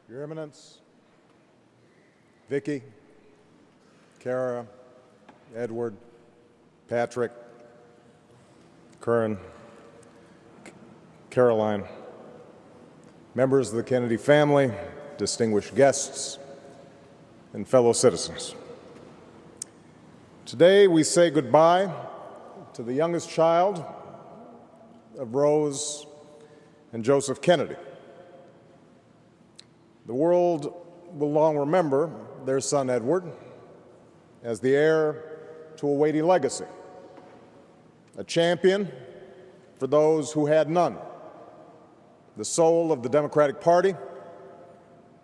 Your Eminence, Vicki, Kara, Edward, Patrick, Curran, Caroline, members of the Kennedy family, distinguished guests, and fellow citizens. Today we say goodbye to the youngest child of Rose and Joseph Kennedy. The world will long remember their son Edward as the heir to a weighty legacy, a champion for those who had none, the soul of the Democratic Party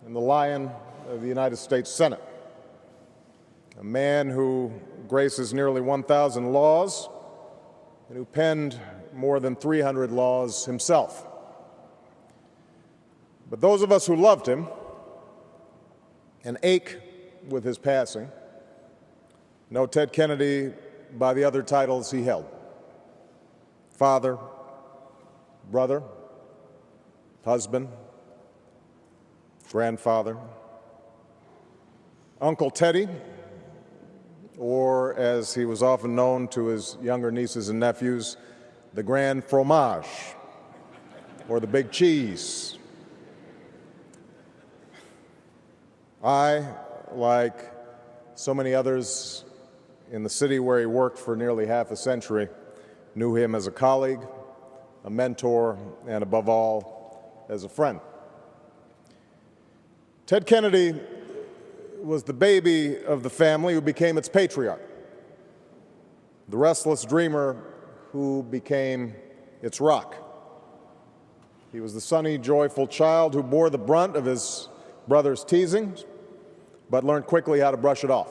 and the lion of the United States Senate, a man who graces nearly 1,000 laws and who penned more than 300 laws himself. But those of us who loved him and ache with his passing know Ted Kennedy by the other titles he held: father, brother, husband, grandfather, Uncle Teddy, or as he was often known to his younger nieces and nephews, the Grand Fromage, or the Big Cheese. I, like so many others in the city where he worked for nearly half a century, knew him as a colleague, a mentor, and above all, as a friend. Ted Kennedy was the baby of the family who became its patriarch, the restless dreamer who became its rock. He was the sunny, joyful child who bore the brunt of his brother's teasings, but learned quickly how to brush it off.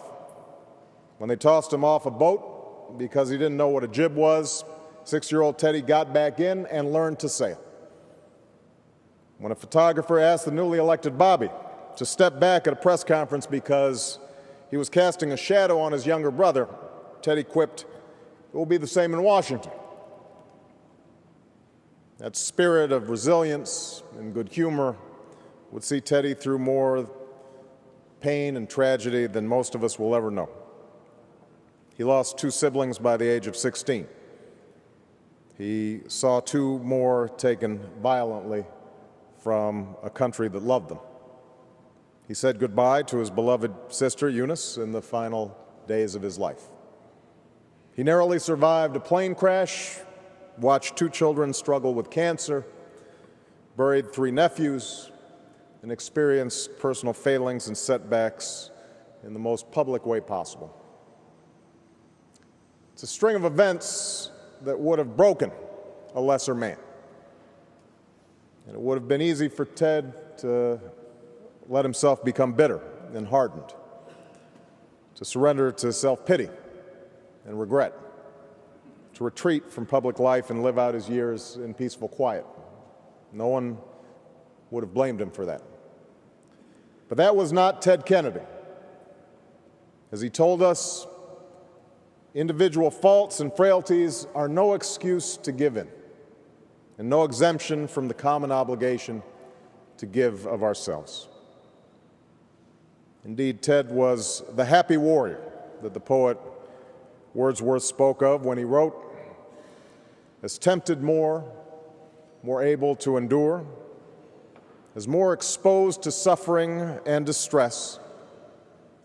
When they tossed him off a boat because he didn't know what a jib was, 6-year-old Teddy got back in and learned to sail. When a photographer asked the newly elected Bobby to step back at a press conference because he was casting a shadow on his younger brother, Teddy quipped, "It will be the same in Washington." That spirit of resilience and good humor would see Teddy through more pain and tragedy than most of us will ever know. He lost 2 siblings by the age of 16. He saw 2 more taken violently from a country that loved them. He said goodbye to his beloved sister, Eunice, in the final days of his life. He narrowly survived a plane crash, watched 2 children struggle with cancer, buried 3 nephews, and experienced personal failings and setbacks in the most public way possible. It's a string of events that would have broken a lesser man. And it would have been easy for Ted to let himself become bitter and hardened, to surrender to self-pity and regret, to retreat from public life and live out his years in peaceful quiet. No one would have blamed him for that. But that was not Ted Kennedy. As he told us, individual faults and frailties are no excuse to give in, and no exemption from the common obligation to give of ourselves. Indeed, Ted was the happy warrior that the poet Wordsworth spoke of when he wrote, "As tempted more able to endure, as more exposed to suffering and distress,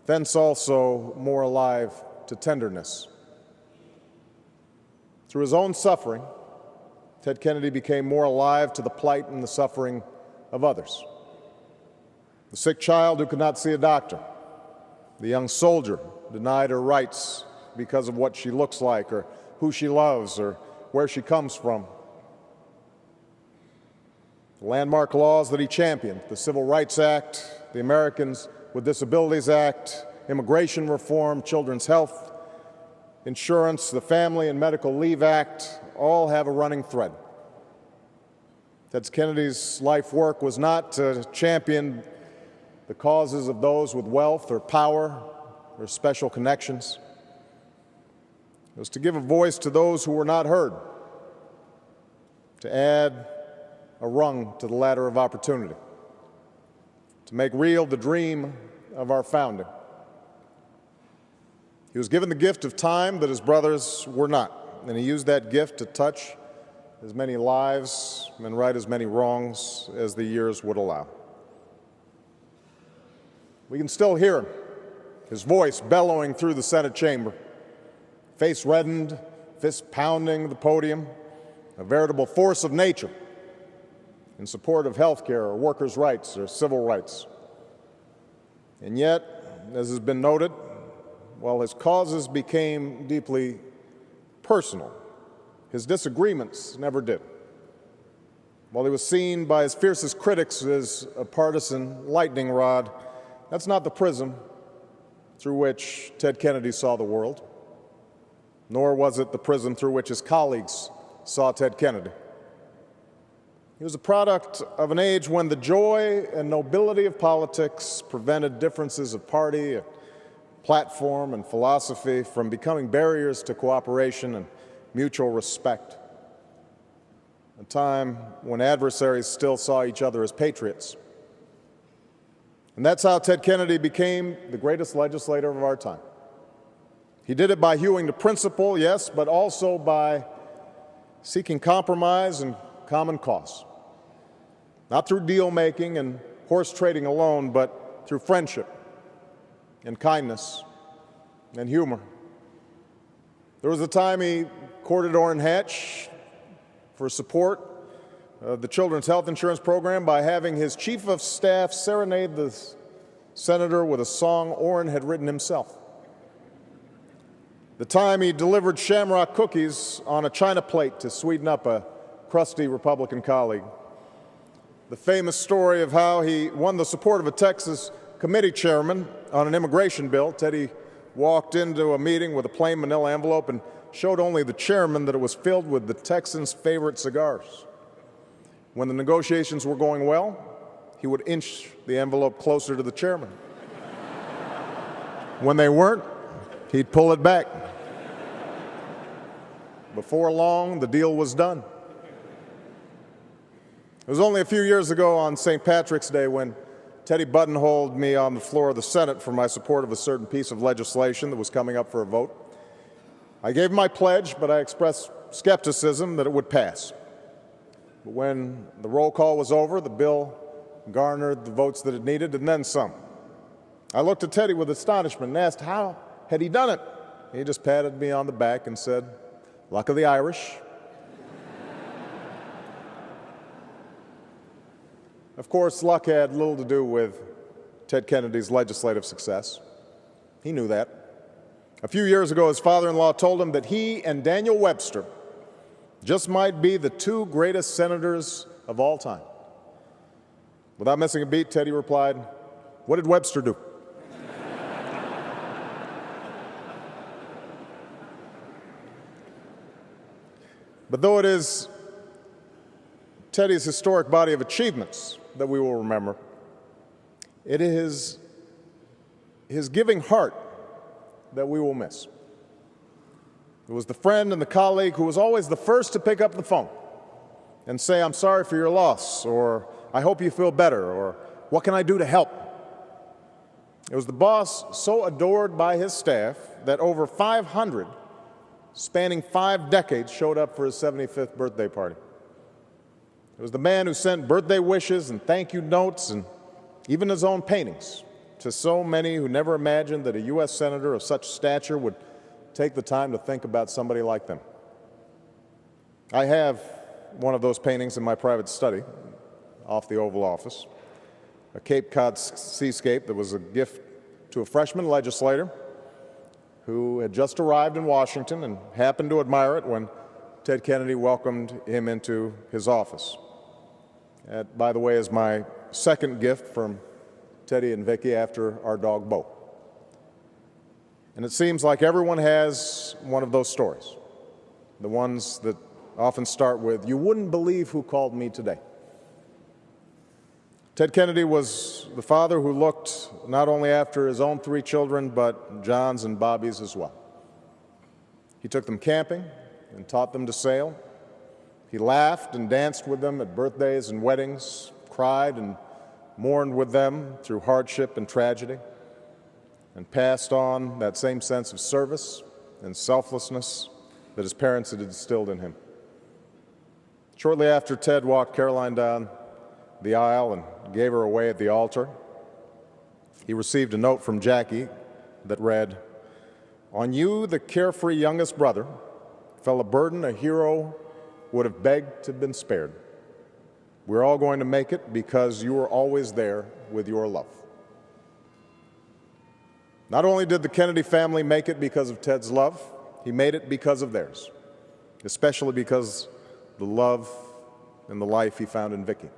thence also more alive to tenderness." Through his own suffering, Ted Kennedy became more alive to the plight and the suffering of others. The sick child who could not see a doctor, the young soldier denied her rights because of what she looks like or who she loves or where she comes from. The landmark laws that he championed, the Civil Rights Act, the Americans with Disabilities Act, immigration reform, children's health insurance, the Family and Medical Leave Act, all have a running thread. Ted Kennedy's life work was not to champion the causes of those with wealth or power or special connections. It was to give a voice to those who were not heard, to add a rung to the ladder of opportunity. to make real the dream of our founding. He was given the gift of time that his brothers were not, and he used that gift to touch as many lives and right as many wrongs as the years would allow. We can still hear him, his voice bellowing through the Senate chamber, face reddened, fist pounding the podium, a veritable force of nature in support of health care or workers' rights or civil rights. And yet, as has been noted, while his causes became deeply personal, his disagreements never did. While he was seen by his fiercest critics as a partisan lightning rod, that's not the prism through which Ted Kennedy saw the world, nor was it the prism through which his colleagues saw Ted Kennedy. He was a product of an age when the joy and nobility of politics prevented differences of party, platform, and philosophy from becoming barriers to cooperation and mutual respect. A time when adversaries still saw each other as patriots. And that's how Ted Kennedy became the greatest legislator of our time. He did it by hewing to principle, yes, but also by seeking compromise and common cause. Not through deal-making and horse trading alone, but through friendship and kindness and humor. There was a time he courted Orrin Hatch for support of the Children's Health Insurance Program by having his chief of staff serenade the senator with a song Orrin had written himself. The time he delivered shamrock cookies on a china plate to sweeten up a crusty Republican colleague. The famous story of how he won the support of a Texas committee chairman on an immigration bill. Teddy walked into a meeting with a plain manila envelope and showed only the chairman that it was filled with the Texans' favorite cigars. When the negotiations were going well, he would inch the envelope closer to the chairman. When they weren't, he'd pull it back. Before long, the deal was done. It was only a few years ago on St. Patrick's Day when Teddy buttonholed me on the floor of the Senate for my support of a certain piece of legislation that was coming up for a vote. I gave him my pledge, but I expressed skepticism that it would pass. But when the roll call was over, the bill garnered the votes that it needed, and then some. I looked at Teddy with astonishment and asked how had he done it. He just patted me on the back and said, "Luck of the Irish." Of course, luck had little to do with Ted Kennedy's legislative success. He knew that. A few years ago, his father-in-law told him that he and Daniel Webster just might be the two greatest senators of all time. Without missing a beat, Teddy replied, "What did Webster do?" But though it is Teddy's historic body of achievements that we will remember, it is his giving heart that we will miss. It was the friend and the colleague who was always the first to pick up the phone and say, "I'm sorry for your loss," or "I hope you feel better," or "What can I do to help?" It was the boss so adored by his staff that over 500, spanning 5 decades, showed up for his 75th birthday party. It was the man who sent birthday wishes and thank you notes and even his own paintings to so many who never imagined that a U.S. senator of such stature would take the time to think about somebody like them. I have one of those paintings in my private study off the Oval Office, a Cape Cod seascape that was a gift to a freshman legislator who had just arrived in Washington and happened to admire it when Ted Kennedy welcomed him into his office. That, by the way, is my second gift from Teddy and Vicki after our dog Bo. And it seems like everyone has one of those stories, the ones that often start with, "You wouldn't believe who called me today." Ted Kennedy was the father who looked not only after his own 3 children, but John's and Bobby's as well. He took them camping and taught them to sail. He laughed and danced with them at birthdays and weddings, cried and mourned with them through hardship and tragedy, and passed on that same sense of service and selflessness that his parents had instilled in him. Shortly after Ted walked Caroline down the aisle and gave her away at the altar, he received a note from Jackie that read, "On you, the carefree youngest brother, fell a burden a hero would have begged to have been spared. We're all going to make it because you were always there with your love." Not only did the Kennedy family make it because of Ted's love, he made it because of theirs, especially because the love and the life he found in Vicki.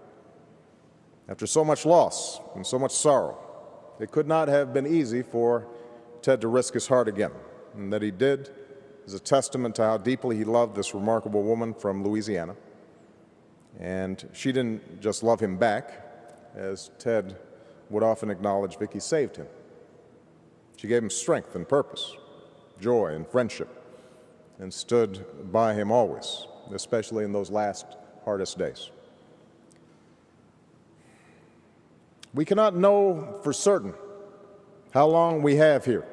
After so much loss and so much sorrow, it could not have been easy for Ted to risk his heart again, and that he did is a testament to how deeply he loved this remarkable woman from Louisiana. And she didn't just love him back, as Ted would often acknowledge. Vicki saved him. She gave him strength and purpose, joy and friendship, and stood by him always, especially in those last hardest days. We cannot know for certain how long we have here.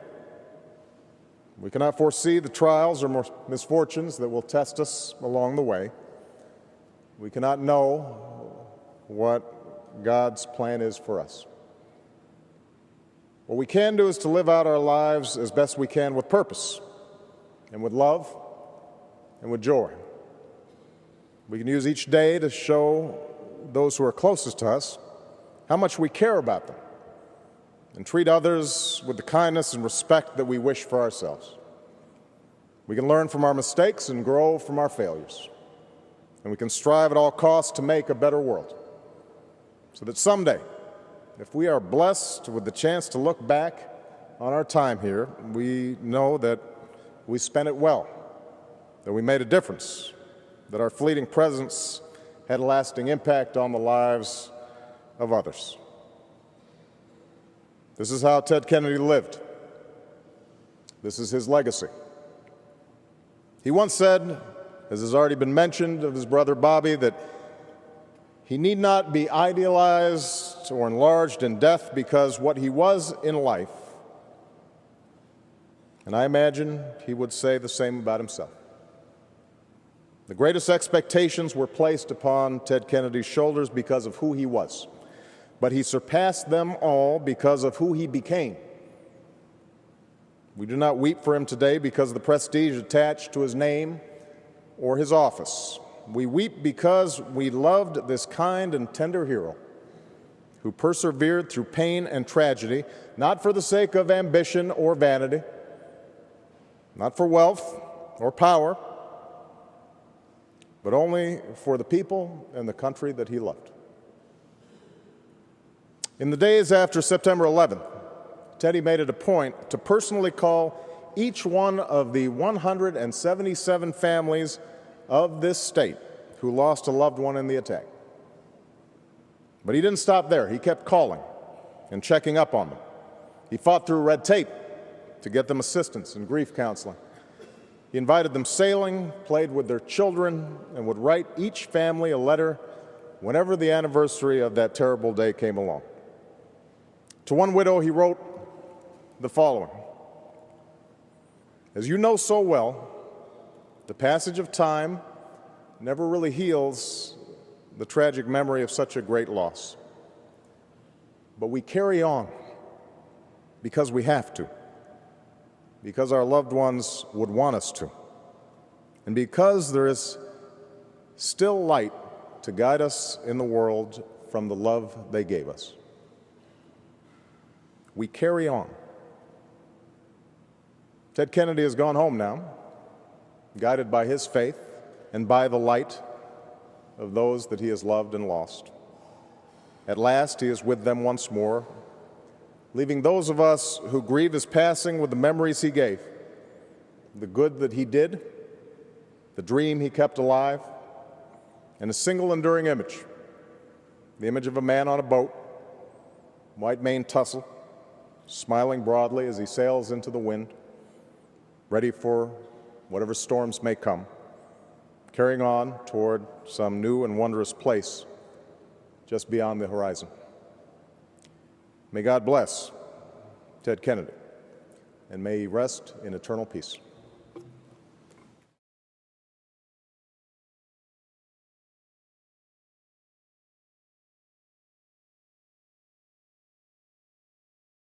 We cannot foresee the trials or misfortunes that will test us along the way. We cannot know what God's plan is for us. What we can do is to live out our lives as best we can with purpose and with love and with joy. We can use each day to show those who are closest to us how much we care about them and treat others with the kindness and respect that we wish for ourselves. We can learn from our mistakes and grow from our failures. And we can strive at all costs to make a better world, so that someday, if we are blessed with the chance to look back on our time here, we know that we spent it well, that we made a difference, that our fleeting presence had a lasting impact on the lives of others. This is how Ted Kennedy lived. This is his legacy. He once said, as has already been mentioned of his brother Bobby, that he need not be idealized or enlarged in death because what he was in life. And I imagine he would say the same about himself. The greatest expectations were placed upon Ted Kennedy's shoulders because of who he was, but he surpassed them all because of who he became. We do not weep for him today because of the prestige attached to his name or his office. We weep because we loved this kind and tender hero who persevered through pain and tragedy, not for the sake of ambition or vanity, not for wealth or power, but only for the people and the country that he loved. In the days after September 11th, Teddy made it a point to personally call each one of the 177 families of this state who lost a loved one in the attack. But he didn't stop there. He kept calling and checking up on them. He fought through red tape to get them assistance and grief counseling. He invited them sailing, played with their children, and would write each family a letter whenever the anniversary of that terrible day came along. To one widow, he wrote the following: "As you know so well, the passage of time never really heals the tragic memory of such a great loss. But we carry on because we have to, because our loved ones would want us to, and because there is still light to guide us in the world from the love they gave us. We carry on." Ted Kennedy has gone home now, guided by his faith and by the light of those that he has loved and lost. At last, he is with them once more, leaving those of us who grieve his passing with the memories he gave, the good that he did, the dream he kept alive, and a single enduring image, the image of a man on a boat, white mane tussle, smiling broadly as he sails into the wind, ready for whatever storms may come, carrying on toward some new and wondrous place just beyond the horizon. May God bless Ted Kennedy, and may he rest in eternal peace.